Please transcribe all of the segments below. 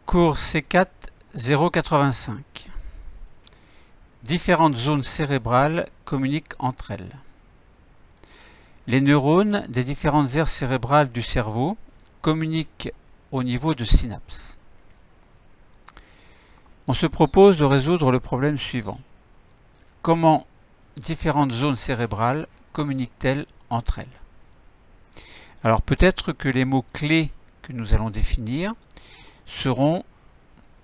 Cours C4 085. Différentes zones cérébrales communiquent entre elles. Les neurones des différentes aires cérébrales du cerveau communiquent au niveau de synapses. On se propose de résoudre le problème suivant. Comment différentes zones cérébrales communiquent-elles entre elles? Alors peut-être que les mots clés que nous allons définir seront,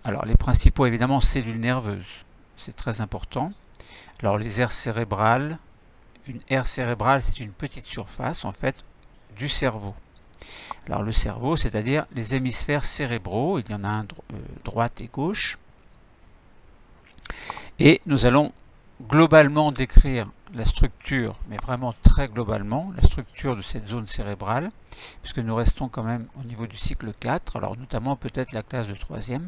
alors les principaux évidemment, cellules nerveuses, c'est très important. Alors les aires cérébrales, une aire cérébrale c'est une petite surface en fait du cerveau. Alors le cerveau, c'est-à-dire les hémisphères cérébraux, il y en a un droite et gauche. Et nous allons globalement décrire la structure, mais vraiment très globalement, la structure de cette zone cérébrale, puisque nous restons quand même au niveau du cycle 4, alors notamment peut-être la classe de 3e.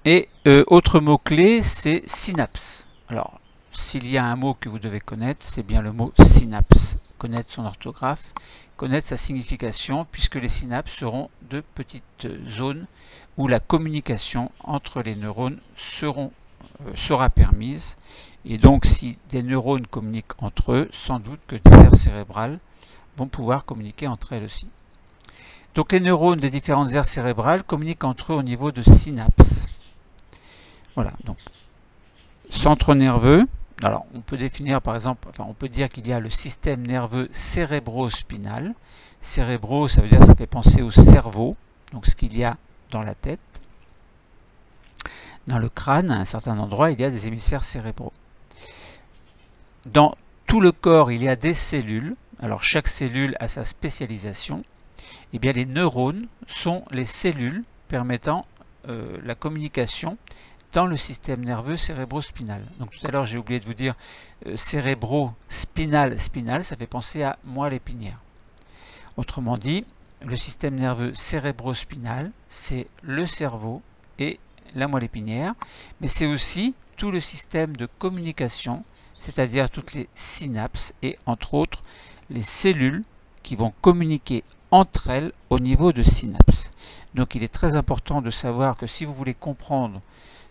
Et autre mot-clé, c'est synapse. Alors, s'il y a un mot que vous devez connaître, c'est bien le mot synapse. Connaître son orthographe, connaître sa signification, puisque les synapses seront de petites zones où la communication entre les neurones sera permise. Et donc, si des neurones communiquent entre eux, sans doute que des aires cérébrales vont pouvoir communiquer entre elles aussi. Donc, les neurones des différentes aires cérébrales communiquent entre eux au niveau de synapses. Voilà, donc, centre nerveux. Alors, on peut définir par exemple, on peut dire qu'il y a le système nerveux cérébro-spinal. Cérébro, ça veut dire, ça fait penser au cerveau, donc ce qu'il y a dans la tête. Dans le crâne, à un certain endroit, il y a des hémisphères cérébraux. Dans tout le corps, il y a des cellules. Alors, chaque cellule a sa spécialisation. Eh bien, les neurones sont les cellules permettant la communication dans le système nerveux cérébro-spinal. Donc tout à l'heure, j'ai oublié de vous dire cérébro-spinal, ça fait penser à moelle épinière. Autrement dit, le système nerveux cérébro-spinal, c'est le cerveau et la moelle épinière, mais c'est aussi tout le système de communication, c'est-à-dire toutes les synapses et entre autres les cellules qui vont communiquer entre elles au niveau de synapses. Donc il est très important de savoir que si vous voulez comprendre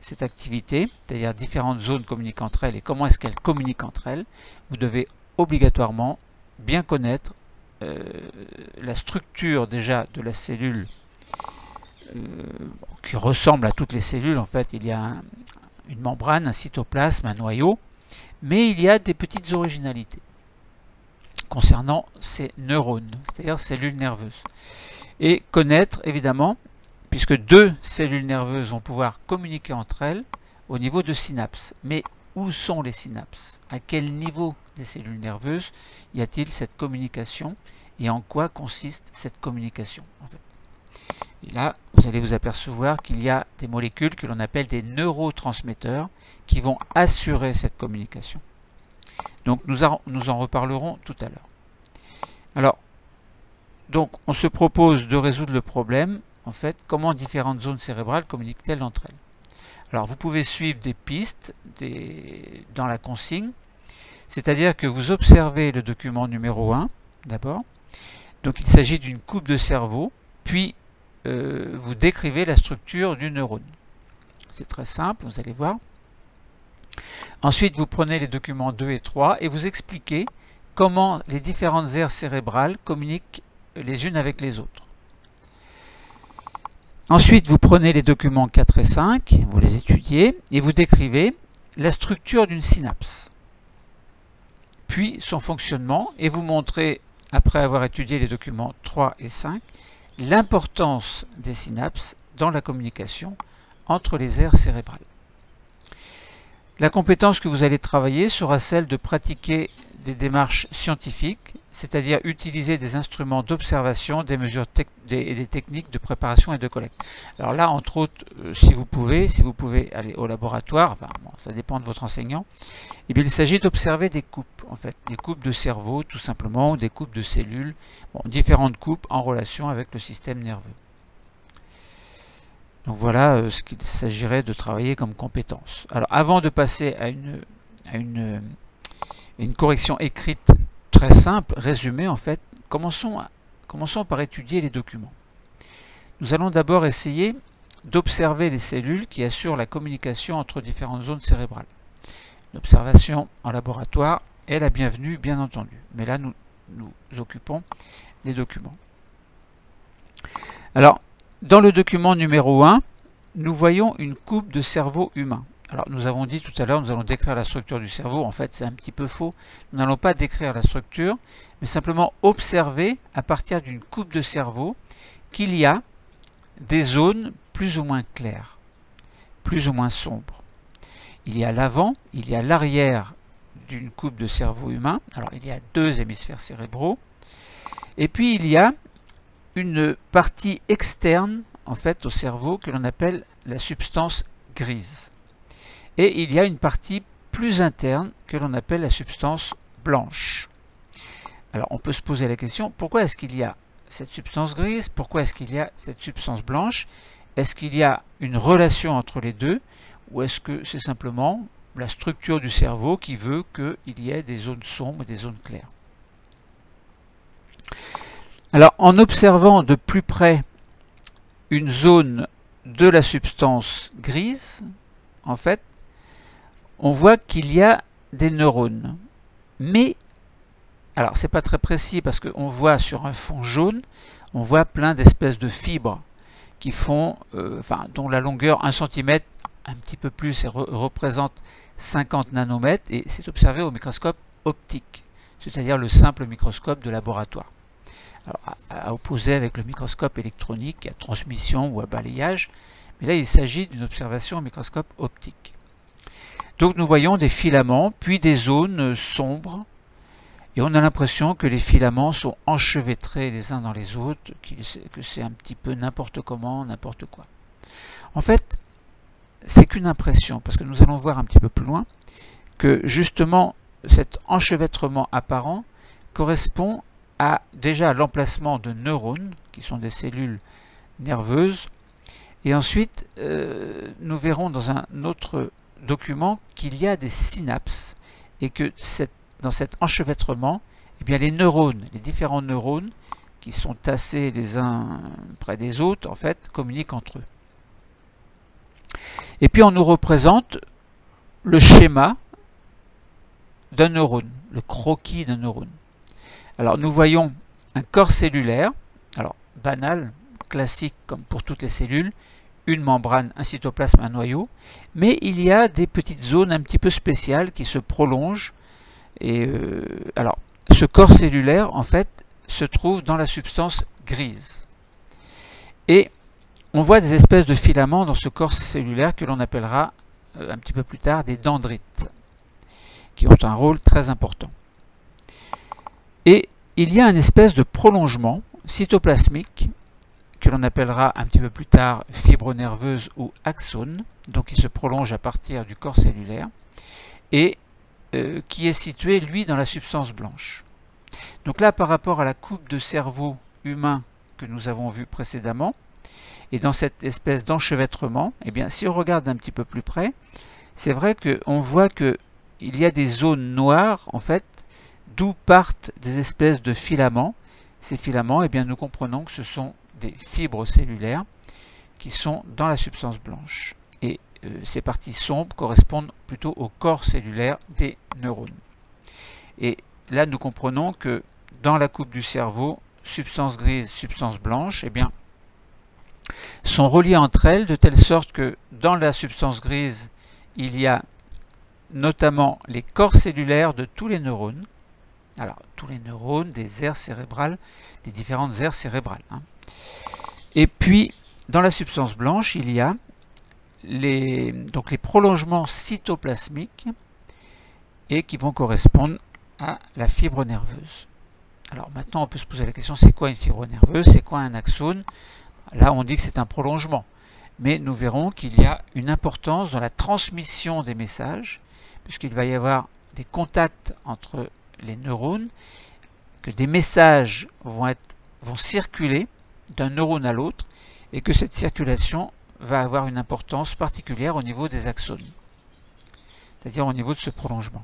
cette activité, c'est-à-dire différentes zones communiquent entre elles et comment est-ce qu'elles communiquent entre elles, vous devez obligatoirement bien connaître la structure déjà de la cellule qui ressemble à toutes les cellules. En fait, il y a une membrane, un cytoplasme, un noyau, mais il y a des petites originalités concernant ces neurones, c'est-à-dire cellules nerveuses. Et connaître, évidemment, puisque deux cellules nerveuses vont pouvoir communiquer entre elles au niveau de synapses. Mais où sont les synapses? À quel niveau des cellules nerveuses y a-t-il cette communication? Et en quoi consiste cette communication en fait? Et là, vous allez vous apercevoir qu'il y a des molécules que l'on appelle des neurotransmetteurs qui vont assurer cette communication. Donc nous en reparlerons tout à l'heure. Alors, donc on se propose de résoudre le problème, en fait, comment différentes zones cérébrales communiquent-elles entre elles. Alors vous pouvez suivre des pistes dans la consigne, c'est-à-dire que vous observez le document numéro 1, d'abord. Donc il s'agit d'une coupe de cerveau, puis vous décrivez la structure du neurone. C'est très simple, vous allez voir. Ensuite, vous prenez les documents 2 et 3 et vous expliquez comment les différentes aires cérébrales communiquent les unes avec les autres. Ensuite, vous prenez les documents 4 et 5, vous les étudiez et vous décrivez la structure d'une synapse, puis son fonctionnement, et vous montrez, après avoir étudié les documents 3 et 5, l'importance des synapses dans la communication entre les aires cérébrales. La compétence que vous allez travailler sera celle de pratiquer des démarches scientifiques, c'est-à-dire utiliser des instruments d'observation, des mesures et des techniques de préparation et de collecte. Alors là, entre autres, si vous pouvez aller au laboratoire, enfin bon, ça dépend de votre enseignant, et bien il s'agit d'observer des coupes, en fait, des coupes de cerveau tout simplement, ou des coupes de cellules, bon, différentes coupes en relation avec le système nerveux. Donc voilà ce qu'il s'agirait de travailler comme compétence. Alors avant de passer à une correction écrite très simple, résumée en fait, commençons par étudier les documents. nous allons d'abord essayer d'observer les cellules qui assurent la communication entre différentes zones cérébrales. L'observation en laboratoire est la bienvenue, bien entendu. Mais là, nous nous occupons des documents. Alors, dans le document numéro 1, nous voyons une coupe de cerveau humain. Alors, nous avons dit tout à l'heure, nous allons décrire la structure du cerveau. En fait, c'est un petit peu faux. Nous n'allons pas décrire la structure, mais simplement observer, à partir d'une coupe de cerveau, qu'il y a des zones plus ou moins claires, plus ou moins sombres. Il y a l'avant, il y a l'arrière d'une coupe de cerveau humain. Alors, il y a 2 hémisphères cérébraux. Et puis, il y a une partie externe, en fait, au cerveau que l'on appelle la substance grise. Et il y a une partie plus interne que l'on appelle la substance blanche. Alors, on peut se poser la question, pourquoi est-ce qu'il y a cette substance grise? Pourquoi est-ce qu'il y a cette substance blanche? Est-ce qu'il y a une relation entre les deux? Ou est-ce que c'est simplement la structure du cerveau qui veut qu'il y ait des zones sombres et des zones claires? Alors, en observant de plus près une zone de la substance grise, en fait, on voit qu'il y a des neurones. Mais, alors c'est pas très précis parce qu'on voit sur un fond jaune, on voit plein d'espèces de fibres qui font, dont la longueur 1 cm, un petit peu plus, et représente 50 nanomètres, et c'est observé au microscope optique, c'est-à-dire le simple microscope de laboratoire. Alors, à opposer avec le microscope électronique à transmission ou à balayage, mais là il s'agit d'une observation au microscope optique. Donc nous voyons des filaments, puis des zones sombres, et on a l'impression que les filaments sont enchevêtrés les uns dans les autres, que c'est un petit peu n'importe comment, n'importe quoi. En fait, c'est qu'une impression, parce que nous allons voir un petit peu plus loin que justement cet enchevêtrement apparent correspond à déjà l'emplacement de neurones, qui sont des cellules nerveuses, et ensuite nous verrons dans un autre document qu'il y a des synapses, et que dans cet enchevêtrement, eh bien, les neurones, les différents neurones qui sont tassés les uns près des autres, en fait, communiquent entre eux. Et puis on nous représente le schéma d'un neurone, le croquis d'un neurone. Alors nous voyons un corps cellulaire, alors banal, classique comme pour toutes les cellules, une membrane, un cytoplasme, un noyau, mais il y a des petites zones un petit peu spéciales qui se prolongent. Et alors, ce corps cellulaire, en fait, se trouve dans la substance grise. Et on voit des espèces de filaments dans ce corps cellulaire que l'on appellera un petit peu plus tard des dendrites, qui ont un rôle très important. Et il y a une espèce de prolongement cytoplasmique que l'on appellera un petit peu plus tard fibre nerveuse ou axone, donc il se prolonge à partir du corps cellulaire, et qui est situé, lui, dans la substance blanche. Donc là, par rapport à la coupe de cerveau humain que nous avons vue précédemment, et dans cette espèce d'enchevêtrement, eh bien, si on regarde un petit peu plus près, c'est vrai qu'on voit qu'il y a des zones noires, en fait, d'où partent des espèces de filaments. Ces filaments, eh bien, nous comprenons que ce sont des fibres cellulaires qui sont dans la substance blanche. Et ces parties sombres correspondent plutôt au corps cellulaire des neurones. Et là, nous comprenons que dans la coupe du cerveau, substance grise, substance blanche, eh bien, sont reliées entre elles de telle sorte que dans la substance grise, il y a notamment les corps cellulaires de tous les neurones. Alors, tous les neurones, des aires cérébrales, des différentes aires cérébrales. Et puis, dans la substance blanche, il y a les prolongements cytoplasmiques et qui vont correspondre à la fibre nerveuse. Alors maintenant, on peut se poser la question, c'est quoi une fibre nerveuse? C'est quoi un axone? Là, on dit que c'est un prolongement. Mais nous verrons qu'il y a une importance dans la transmission des messages, puisqu'il va y avoir des contacts entre les neurones, que des messages vont circuler d'un neurone à l'autre, et que cette circulation va avoir une importance particulière au niveau des axones, c'est-à-dire au niveau de ce prolongement.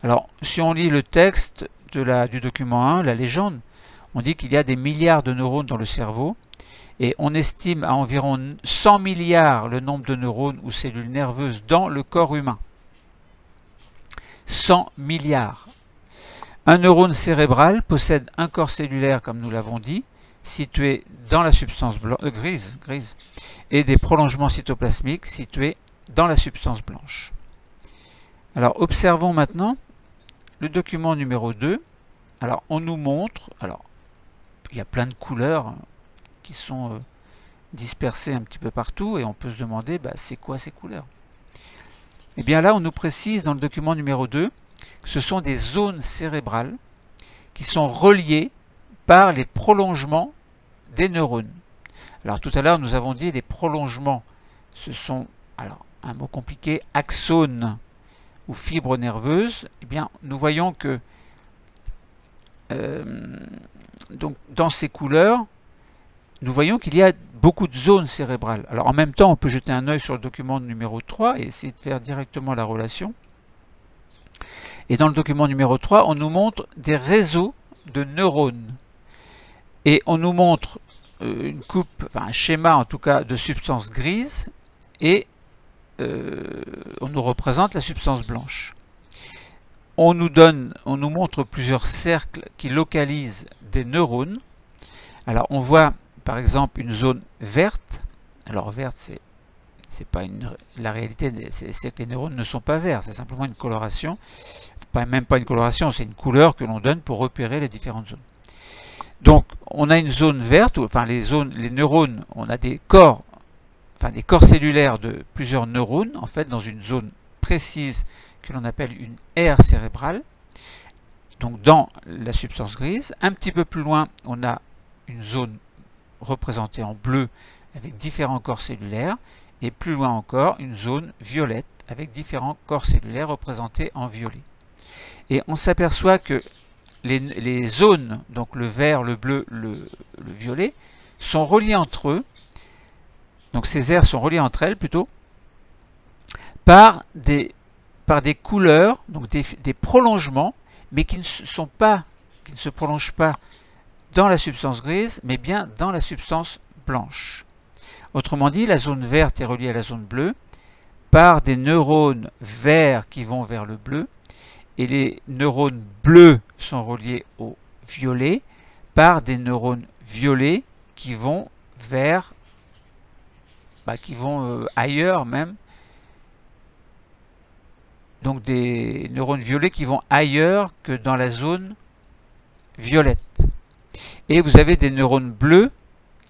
Alors, si on lit le texte du document 1, la légende, on dit qu'il y a des milliards de neurones dans le cerveau, Et on estime à environ 100 milliards le nombre de neurones ou cellules nerveuses dans le corps humain. 100 milliards. Un neurone cérébral possède un corps cellulaire, comme nous l'avons dit, situé dans la substance grise, et des prolongements cytoplasmiques situés dans la substance blanche. Alors, observons maintenant le document numéro 2. Alors, on nous montre, alors, il y a plein de couleurs qui sont dispersées un petit peu partout, et on peut se demander, c'est quoi ces couleurs? Eh bien là, on nous précise dans le document numéro 2 que ce sont des zones cérébrales qui sont reliées par les prolongements des neurones. Alors tout à l'heure, nous avons dit les prolongements, ce sont, alors un mot compliqué, axones ou fibres nerveuses. Eh bien, nous voyons que donc, dans ces couleurs, nous voyons qu'il y a beaucoup de zones cérébrales. Alors en même temps, on peut jeter un œil sur le document numéro 3 et essayer de faire directement la relation. Et dans le document numéro 3, on nous montre des réseaux de neurones. Et on nous montre une coupe, enfin un schéma en tout cas, de substance grise, et on nous représente la substance blanche. On nous montre plusieurs cercles qui localisent des neurones. Alors on voit par exemple une zone verte. Alors verte, c'est pas la réalité, c'est que les neurones ne sont pas verts, c'est simplement une coloration. Même pas une coloration, c'est une couleur que l'on donne pour repérer les différentes zones. Donc on a une zone verte, enfin les neurones, on a des corps cellulaires de plusieurs neurones, en fait, dans une zone précise que l'on appelle une aire cérébrale, donc dans la substance grise. Un petit peu plus loin, on a une zone représentée en bleu avec différents corps cellulaires, et plus loin encore, une zone violette avec différents corps cellulaires représentés en violet. Et on s'aperçoit que les zones, donc le vert, le bleu, le violet, sont reliées entre eux, donc ces aires sont reliées entre elles plutôt, par des couleurs, donc des prolongements, mais qui ne se prolongent pas dans la substance grise, mais bien dans la substance blanche. Autrement dit, la zone verte est reliée à la zone bleue par des neurones verts qui vont vers le bleu, et les neurones bleus sont reliés au violet par des neurones violets qui vont vers, ailleurs même. Donc des neurones violets qui vont ailleurs que dans la zone violette. Et vous avez des neurones bleus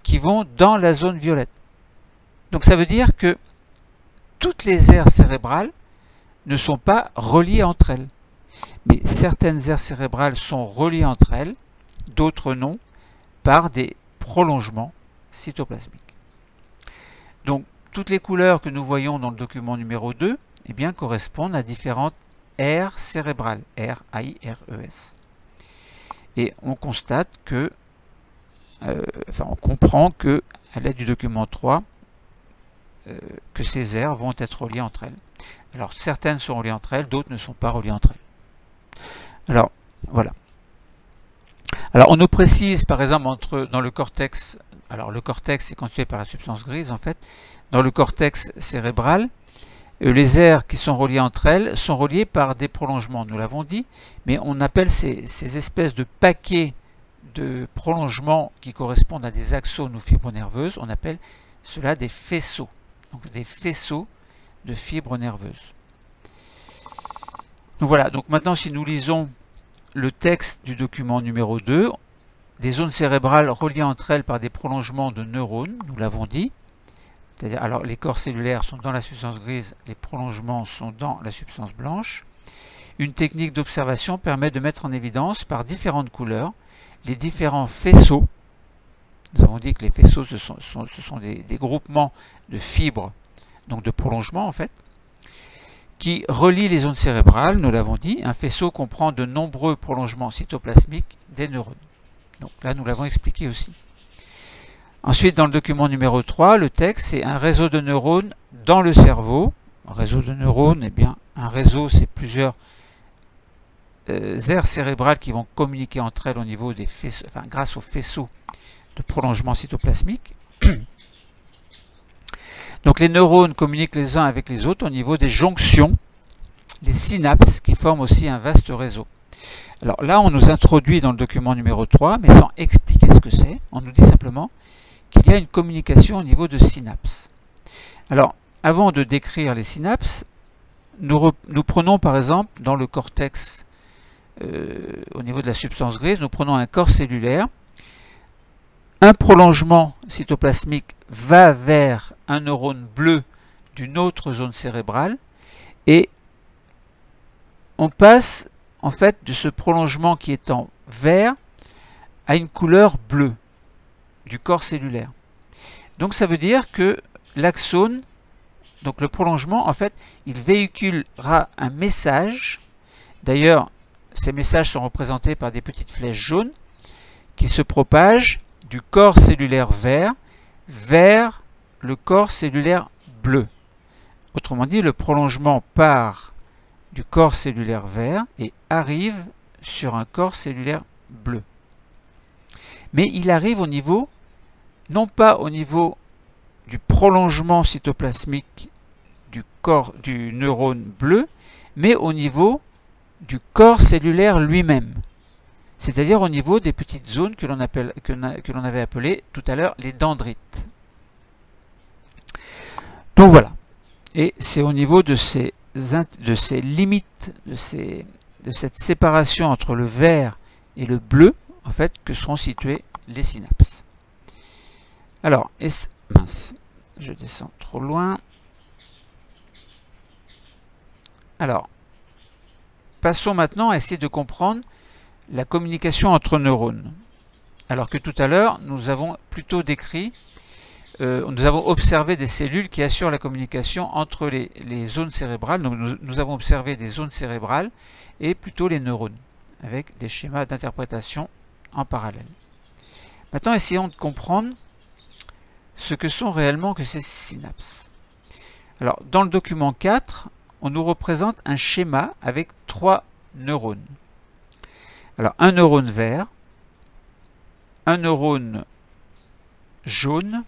qui vont dans la zone violette. Donc ça veut dire que toutes les aires cérébrales ne sont pas reliées entre elles. Mais certaines aires cérébrales sont reliées entre elles, d'autres non, par des prolongements cytoplasmiques. Donc toutes les couleurs que nous voyons dans le document numéro 2 eh bien, correspondent à différentes aires cérébrales, R-A-I-R-E-S. Et on constate que, on comprend que, à l'aide du document 3, que ces aires vont être reliées entre elles. Alors certaines sont reliées entre elles, d'autres ne sont pas reliées entre elles. Alors, voilà. Alors on nous précise, par exemple, dans le cortex, alors le cortex est constitué par la substance grise, en fait, dans le cortex cérébral, les aires qui sont reliées entre elles sont reliées par des prolongements, nous l'avons dit, mais on appelle ces espèces de paquets de prolongements qui correspondent à des axones ou fibres nerveuses, on appelle cela des faisceaux, donc des faisceaux de fibres nerveuses. Donc voilà, donc maintenant si nous lisons le texte du document numéro 2, des zones cérébrales reliées entre elles par des prolongements de neurones, nous l'avons dit. C'est-à-dire, alors les corps cellulaires sont dans la substance grise, les prolongements sont dans la substance blanche. Une technique d'observation permet de mettre en évidence par différentes couleurs les différents faisceaux. Nous avons dit que les faisceaux, ce sont des groupements de fibres, donc de prolongements en fait, qui relient les zones cérébrales, nous l'avons dit. Un faisceau comprend de nombreux prolongements cytoplasmiques des neurones. Donc là, nous l'avons expliqué aussi. Ensuite, dans le document numéro 3, le texte, c'est un réseau de neurones dans le cerveau. Un réseau de neurones, eh bien, un réseau, c'est plusieurs aires cérébrales qui vont communiquer entre elles au niveau des faisceaux, grâce aux faisceaux de prolongement cytoplasmique. Donc les neurones communiquent les uns avec les autres au niveau des jonctions, les synapses, qui forment aussi un vaste réseau. Alors là, on nous introduit dans le document numéro 3, mais sans expliquer ce que c'est. On nous dit simplement qu'il y a une communication au niveau de synapses. Alors, avant de décrire les synapses, nous prenons par exemple dans le cortex, au niveau de la substance grise, nous prenons un corps cellulaire. Un prolongement cytoplasmique va vers un neurone bleu d'une autre zone cérébrale et on passe en fait de ce prolongement qui est en vert à une couleur bleue du corps cellulaire. Donc ça veut dire que l'axone, donc le prolongement, en fait, il véhiculera un message. D'ailleurs, ces messages sont représentés par des petites flèches jaunes qui se propagent du corps cellulaire vert vers le corps cellulaire bleu. Autrement dit, le prolongement part du corps cellulaire vert et arrive sur un corps cellulaire bleu. Mais il arrive au niveau, non pas au niveau du prolongement cytoplasmique du neurone bleu, mais au niveau du corps cellulaire lui-même. C'est-à-dire au niveau des petites zones que l'on avait appelées tout à l'heure les dendrites. Donc voilà. Et c'est au niveau de ces limites, de cette séparation entre le vert et le bleu, en fait, que seront situées les synapses. Alors, mince, je descends trop loin. Alors, passons maintenant à essayer de comprendre la communication entre neurones. Alors que tout à l'heure, nous avons plutôt décrit, nous avons observé des cellules qui assurent la communication entre les zones cérébrales. Donc nous avons observé des zones cérébrales et plutôt les neurones, avec des schémas d'interprétation en parallèle. Maintenant, essayons de comprendre ce que sont réellement que ces synapses. Alors, dans le document 4, on nous représente un schéma avec 3 neurones. Alors, un neurone vert, un neurone jaune,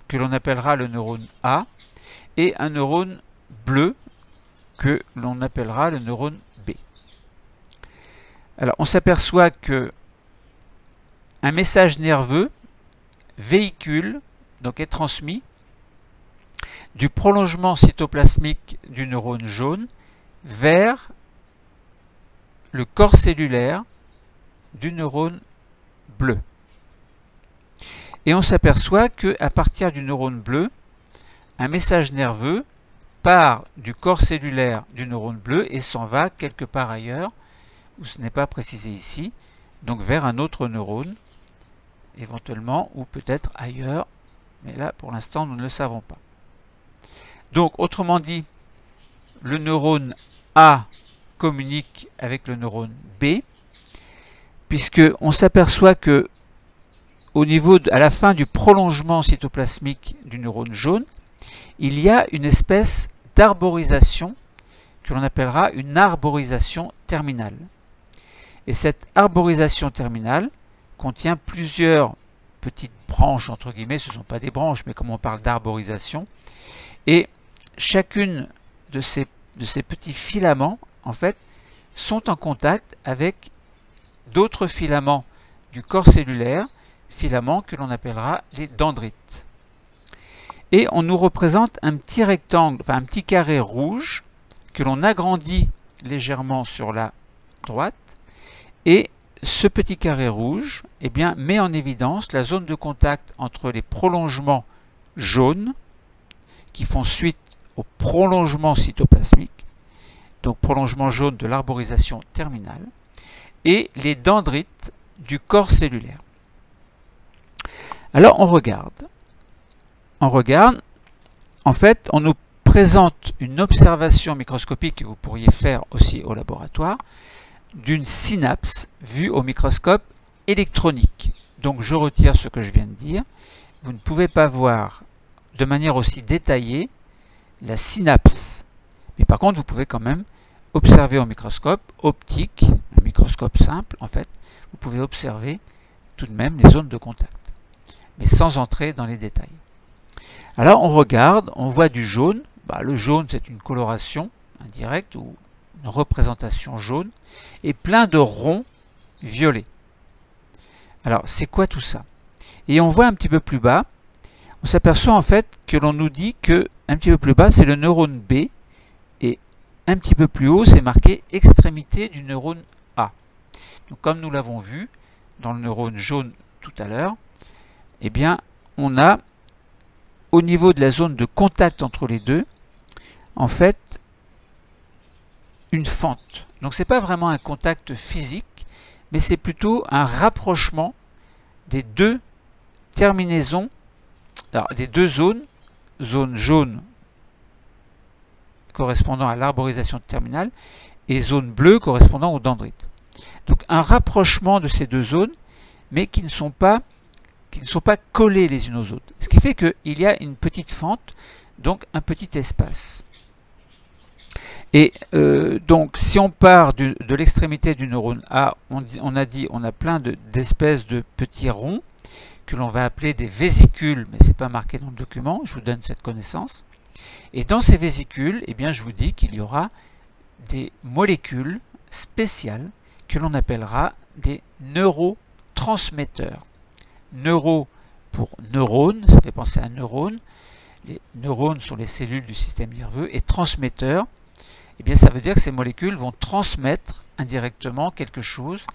que l'on appellera le neurone A, et un neurone bleu, que l'on appellera le neurone B. Alors, on s'aperçoit que un message nerveux véhicule, donc est transmis, du prolongement cytoplasmique du neurone jaune vers le corps cellulaire du neurone bleu. Et on s'aperçoit qu'à partir du neurone bleu, un message nerveux part du corps cellulaire du neurone bleu et s'en va quelque part ailleurs, où ce n'est pas précisé ici, donc vers un autre neurone, éventuellement, ou peut-être ailleurs, mais là, pour l'instant, nous ne le savons pas. Donc, autrement dit, le neurone A communique avec le neurone B, puisqu'on s'aperçoit que à la fin du prolongement cytoplasmique du neurone jaune, il y a une espèce d'arborisation que l'on appellera une arborisation terminale. Et cette arborisation terminale contient plusieurs petites branches, entre guillemets, ce ne sont pas des branches, mais comme on parle d'arborisation, et chacune de ces petits filaments, en fait, sont en contact avec d'autres filaments du corps cellulaire, filaments que l'on appellera les dendrites. Et on nous représente un petit rectangle, enfin un petit carré rouge que l'on agrandit légèrement sur la droite. Et ce petit carré rouge, eh bien, met en évidence la zone de contact entre les prolongements jaunes qui font suite au prolongement cytoplasmique, donc prolongement jaune de l'arborisation terminale, et les dendrites du corps cellulaire. Alors on regarde. En fait, on nous présente une observation microscopique que vous pourriez faire aussi au laboratoire d'une synapse vue au microscope électronique. Donc je retire ce que je viens de dire. Vous ne pouvez pas voir de manière aussi détaillée la synapse. Mais par contre, vous pouvez quand même observer au microscope optique, un microscope simple en fait, vous pouvez observer tout de même les zones de contact. mais sans entrer dans les détails. Alors on regarde, on voit du jaune. Le jaune, c'est une coloration indirecte ou une représentation jaune, et plein de ronds violets. Alors c'est quoi tout ça? Et on voit un petit peu plus bas, on s'aperçoit en fait que l'on nous dit que un petit peu plus bas c'est le neurone B, et un petit peu plus haut c'est marqué extrémité du neurone A. Donc comme nous l'avons vu dans le neurone jaune tout à l'heure, eh bien on a au niveau de la zone de contact entre les deux, en fait, une fente. Donc c'est pas vraiment un contact physique, mais c'est plutôt un rapprochement des deux terminaisons, alors des deux zones, zone jaune correspondant à l'arborisation terminale et zone bleue correspondant aux dendrites. Donc un rapprochement de ces deux zones, mais qui ne sont pas collées les unes aux autres. Ce qui fait qu'il y a une petite fente, donc un petit espace. Et donc si on part de l'extrémité du neurone A, on a plein d'espèces de petits ronds que l'on va appeler des vésicules, mais ce n'est pas marqué dans le document, je vous donne cette connaissance. Et dans ces vésicules, eh bien, je vous dis qu'il y aura des molécules spéciales que l'on appellera des neurotransmetteurs. Neuro pour neurone, ça fait penser à neurone. Les neurones sont les cellules du système nerveux, et transmetteurs, eh bien, ça veut dire que ces molécules vont transmettre indirectement quelque chose,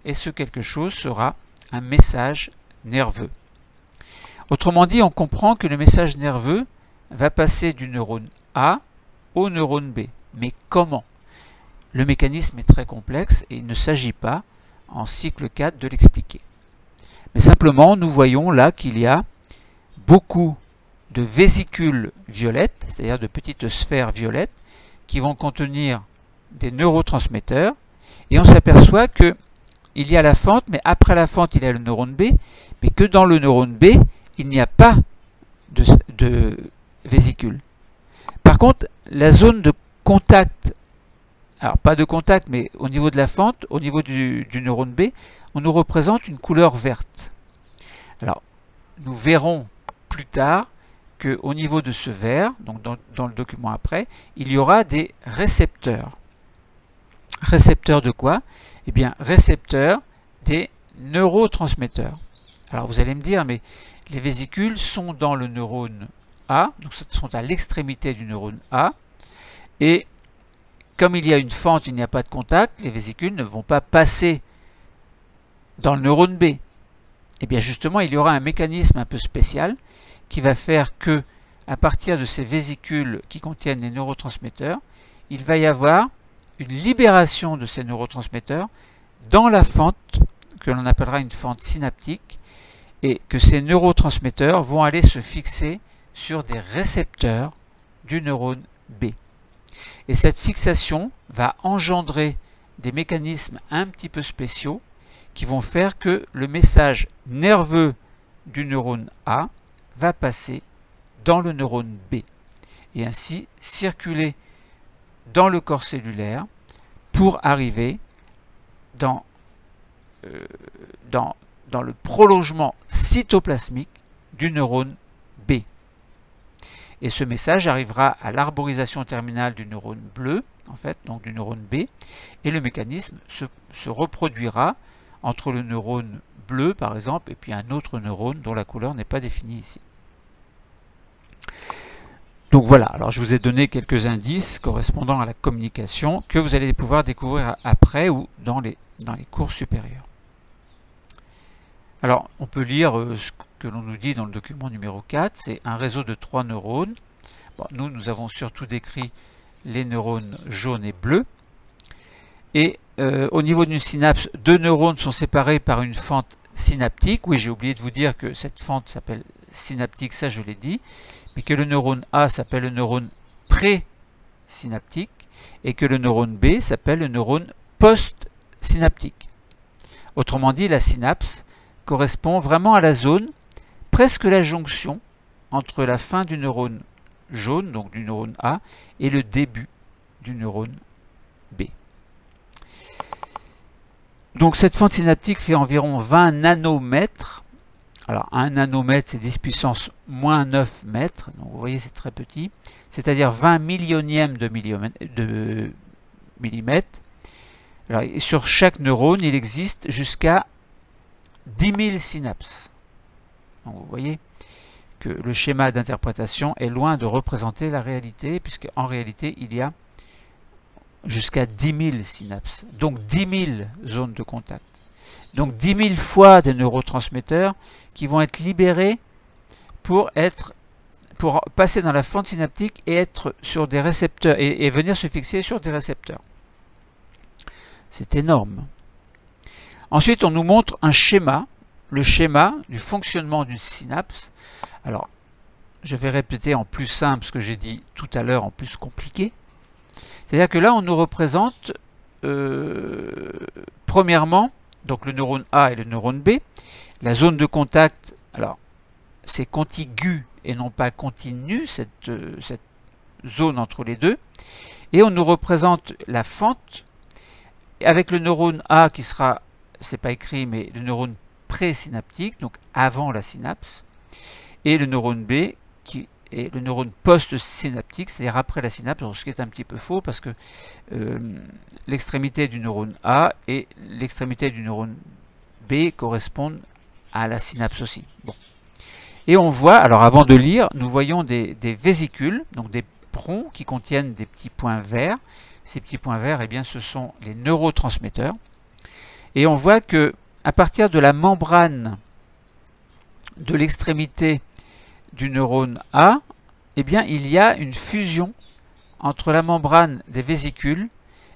et ce quelque chose sera un message nerveux. Autrement dit, on comprend que le message nerveux va passer du neurone A au neurone B. Mais comment? Le mécanisme est très complexe et il ne s'agit pas, en cycle 4, de l'expliquer. Mais simplement, nous voyons là qu'il y a beaucoup de vésicules violettes, c'est-à-dire de petites sphères violettes, qui vont contenir des neurotransmetteurs, et on s'aperçoit que il y a la fente, mais après la fente, il y a le neurone B, mais que dans le neurone B, il n'y a pas de vésicule. Par contre, la zone de contact, alors pas de contact, mais au niveau de la fente, au niveau du neurone B, on nous représente une couleur verte. Alors, nous verrons plus tard qu'au niveau de ce vert, donc dans le document après, il y aura des récepteurs. Récepteurs de quoi? Eh bien, récepteurs des neurotransmetteurs. Alors vous allez me dire, mais les vésicules sont dans le neurone A, donc sont à l'extrémité du neurone A, et comme il y a une fente, il n'y a pas de contact, les vésicules ne vont pas passer dans le neurone B. Et bien justement, il y aura un mécanisme un peu spécial qui va faire que, à partir de ces vésicules qui contiennent les neurotransmetteurs, il va y avoir une libération de ces neurotransmetteurs dans la fente, que l'on appellera une fente synaptique, et que ces neurotransmetteurs vont aller se fixer sur des récepteurs du neurone B. Et cette fixation va engendrer des mécanismes un petit peu spéciaux qui vont faire que le message nerveux du neurone A va passer dans le neurone B et ainsi circuler dans le corps cellulaire pour arriver dans le prolongement cytoplasmique du neurone B. Et ce message arrivera à l'arborisation terminale du neurone bleu, en fait, donc du neurone B, et le mécanisme se reproduira entre le neurone bleu, par exemple, et puis un autre neurone dont la couleur n'est pas définie ici. Donc voilà, alors je vous ai donné quelques indices correspondant à la communication que vous allez pouvoir découvrir après ou dans les cours supérieurs. Alors, on peut lire ce que l'on nous dit dans le document numéro 4, c'est un réseau de 3 neurones. Bon, nous avons surtout décrit les neurones jaunes et bleus. Et au niveau d'une synapse, 2 neurones sont séparés par une fente synaptique. Oui, j'ai oublié de vous dire que cette fente s'appelle synaptique, ça je l'ai dit. Mais que le neurone A s'appelle le neurone pré-synaptique et que le neurone B s'appelle le neurone post-synaptique. Autrement dit, la synapse correspond vraiment à la zone, presque la jonction entre la fin du neurone jaune, donc du neurone A, et le début du neurone B. Donc cette fente synaptique fait environ 20 nanomètres. Alors 1 nanomètre, c'est 10 puissance moins 9 mètres, donc vous voyez c'est très petit, c'est-à-dire 20 millionièmes de millimètre. Alors, sur chaque neurone, il existe jusqu'à 10 000 synapses. Donc vous voyez que le schéma d'interprétation est loin de représenter la réalité, puisqu'en réalité, il y a jusqu'à 10 000 synapses, donc 10 000 zones de contact. Donc 10 000 fois des neurotransmetteurs qui vont être libérés pour passer dans la fente synaptique et être sur des récepteurs et venir se fixer sur des récepteurs. C'est énorme. Ensuite, on nous montre un schéma, le schéma du fonctionnement d'une synapse. Alors, je vais répéter en plus simple ce que j'ai dit tout à l'heure, en plus compliqué. C'est-à-dire que là, on nous représente, premièrement, donc le neurone A et le neurone B. La zone de contact, alors, c'est contigu et non pas continu, cette zone entre les deux. Et on nous représente la fente, avec le neurone A qui sera, c'est pas écrit, mais le neurone présynaptique, donc avant la synapse, et le neurone B qui est le neurone post-synaptique, c'est-à-dire après la synapse, ce qui est un petit peu faux parce que l'extrémité du neurone A et l'extrémité du neurone B correspondent à la synapse aussi. Bon. Et on voit, alors avant de lire, nous voyons des vésicules, donc des troncs qui contiennent des petits points verts. Ces petits points verts, eh bien, ce sont les neurotransmetteurs. Et on voit que à partir de la membrane de l'extrémité du neurone A, eh bien, il y a une fusion entre la membrane des vésicules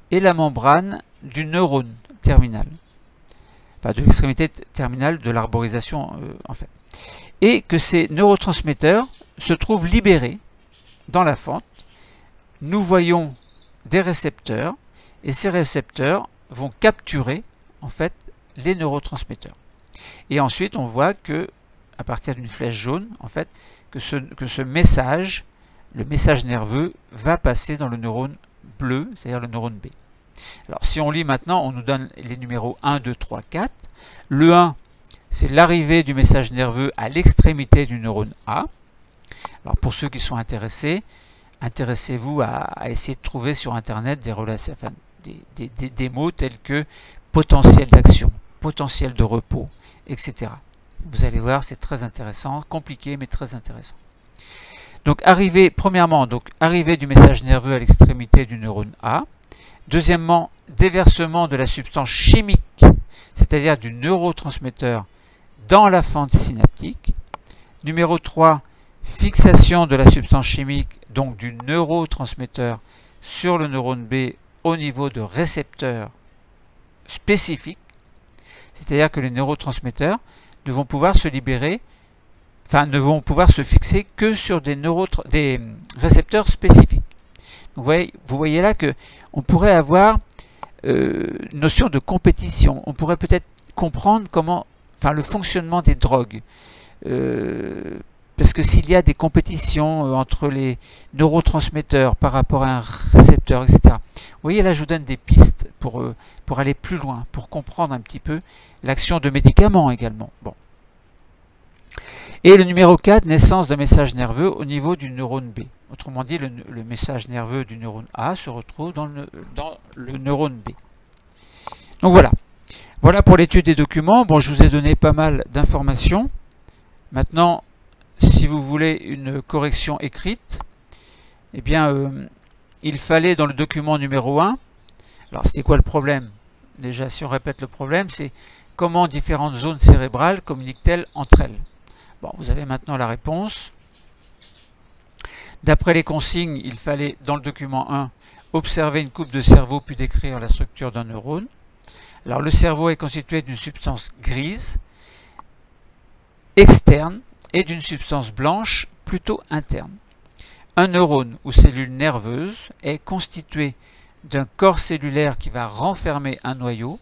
et la membrane du neurone terminal. Enfin, de l'extrémité terminale de l'arborisation, en fait. Et que ces neurotransmetteurs se trouvent libérés dans la fente. Nous voyons des récepteurs, et ces récepteurs vont capturer, en fait, les neurotransmetteurs. Et ensuite, on voit que, à partir d'une flèche jaune, en fait, que ce message, le message nerveux, va passer dans le neurone bleu, c'est-à-dire le neurone B. Alors, si on lit maintenant, on nous donne les numéros 1, 2, 3, 4. Le 1, c'est l'arrivée du message nerveux à l'extrémité du neurone A. Alors, pour ceux qui sont intéressés, intéressez-vous à essayer de trouver sur Internet des relations, enfin, des mots tels que potentiel d'action, potentiel de repos, etc. Vous allez voir, c'est très intéressant, compliqué mais très intéressant. Donc premièrement, arrivée du message nerveux à l'extrémité du neurone A. Deuxièmement, déversement de la substance chimique, c'est-à-dire du neurotransmetteur dans la fente synaptique. Numéro 3, fixation de la substance chimique, donc du neurotransmetteur sur le neurone B au niveau de récepteurs spécifiques. C'est-à-dire que les neurotransmetteurs ne vont pouvoir se libérer, enfin ne vont pouvoir se fixer que sur des récepteurs spécifiques. Donc, vous voyez là que on pourrait avoir une notion de compétition. On pourrait peut-être comprendre le fonctionnement des drogues. Parce que s'il y a des compétitions entre les neurotransmetteurs par rapport à un récepteur, etc. Vous voyez là, je vous donne des pistes pour aller plus loin, pour comprendre un petit peu l'action de médicaments également. Bon. Et le numéro 4, naissance d'un message nerveux au niveau du neurone B. Autrement dit, le message nerveux du neurone A se retrouve dans le neurone B. Donc voilà. Voilà pour l'étude des documents. Bon, je vous ai donné pas mal d'informations. Maintenant, si vous voulez une correction écrite, eh bien, il fallait dans le document numéro 1, alors c'était quoi le problème? Déjà, si on répète le problème, c'est comment différentes zones cérébrales communiquent-elles entre elles? Bon, vous avez maintenant la réponse. D'après les consignes, il fallait, dans le document 1, observer une coupe de cerveau puis décrire la structure d'un neurone. Alors, le cerveau est constitué d'une substance grise, externe, et d'une substance blanche, plutôt interne. Un neurone ou cellule nerveuse est constitué d'un corps cellulaire qui va renfermer un noyau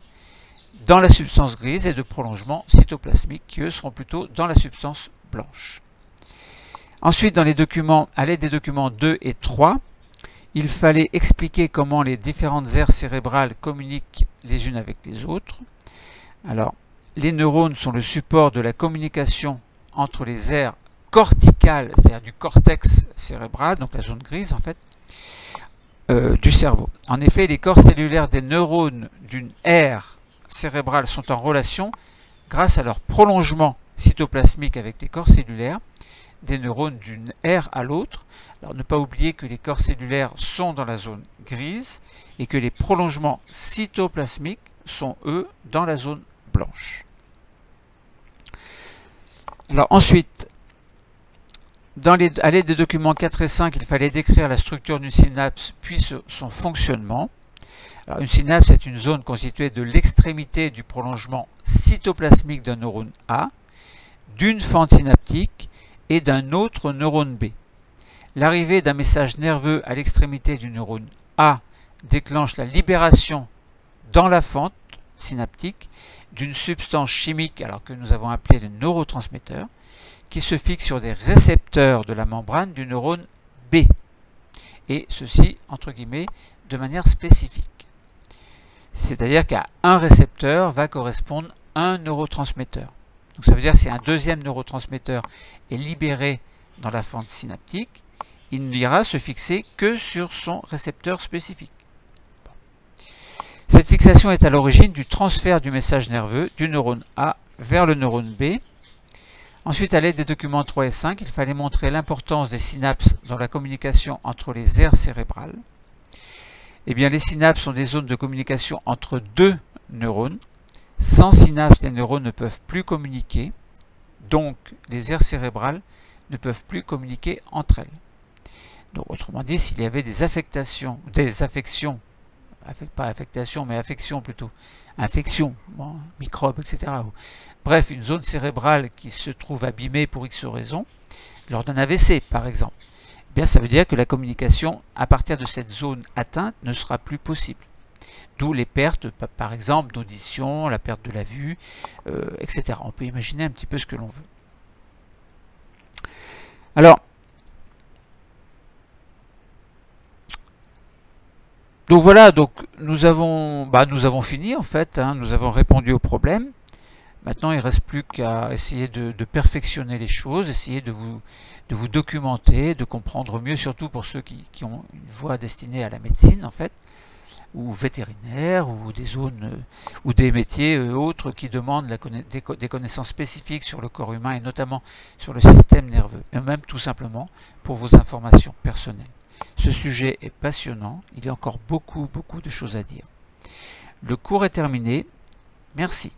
dans la substance grise et de prolongements cytoplasmiques qui, eux, seront plutôt dans la substance blanche. Ensuite, dans les documents, à l'aide des documents 2 et 3, il fallait expliquer comment les différentes aires cérébrales communiquent les unes avec les autres. Alors, les neurones sont le support de la communication entre les aires corticales, c'est-à-dire du cortex cérébral, donc la zone grise en fait, du cerveau. En effet, les corps cellulaires des neurones d'une aire cérébrale sont en relation grâce à leur prolongement cytoplasmique avec les corps cellulaires des neurones d'une aire à l'autre. Alors ne pas oublier que les corps cellulaires sont dans la zone grise et que les prolongements cytoplasmiques sont eux dans la zone blanche. Alors ensuite, à l'aide des documents 4 et 5, il fallait décrire la structure d'une synapse puis son fonctionnement. Alors, une synapse est une zone constituée de l'extrémité du prolongement cytoplasmique d'un neurone A, d'une fente synaptique et d'un autre neurone B. L'arrivée d'un message nerveux à l'extrémité du neurone A déclenche la libération dans la fente synaptique d'une substance chimique, alors que nous avons appelé le neurotransmetteur, qui se fixe sur des récepteurs de la membrane du neurone B, et ceci, entre guillemets, de manière spécifique. C'est-à-dire qu'à un récepteur va correspondre un neurotransmetteur. Donc ça veut dire que si un deuxième neurotransmetteur est libéré dans la fente synaptique, il n'ira se fixer que sur son récepteur spécifique. Bon. Cette fixation est à l'origine du transfert du message nerveux du neurone A vers le neurone B. Ensuite, à l'aide des documents 3 et 5, il fallait montrer l'importance des synapses dans la communication entre les aires cérébrales. Eh bien, les synapses sont des zones de communication entre deux neurones. Sans synapses, les neurones ne peuvent plus communiquer, donc les aires cérébrales ne peuvent plus communiquer entre elles. Donc, autrement dit, s'il y avait des affections, pas affectation, mais affection plutôt, infection, bon, microbes, etc. Bref, une zone cérébrale qui se trouve abîmée pour X raisons, lors d'un AVC par exemple, eh bien, ça veut dire que la communication à partir de cette zone atteinte ne sera plus possible. D'où les pertes, par exemple, d'audition, la perte de la vue, etc. On peut imaginer un petit peu ce que l'on veut. Alors, donc voilà, donc nous avons fini en fait, hein, nous avons répondu au problème. Maintenant, il ne reste plus qu'à essayer de perfectionner les choses, essayer de vous documenter, de comprendre mieux, surtout pour ceux qui ont une voie destinée à la médecine en fait, ou vétérinaire, ou des zones ou des métiers autres qui demandent des connaissances spécifiques sur le corps humain et notamment sur le système nerveux, et même tout simplement pour vos informations personnelles. Ce sujet est passionnant, il y a encore beaucoup de choses à dire. Le cours est terminé, merci.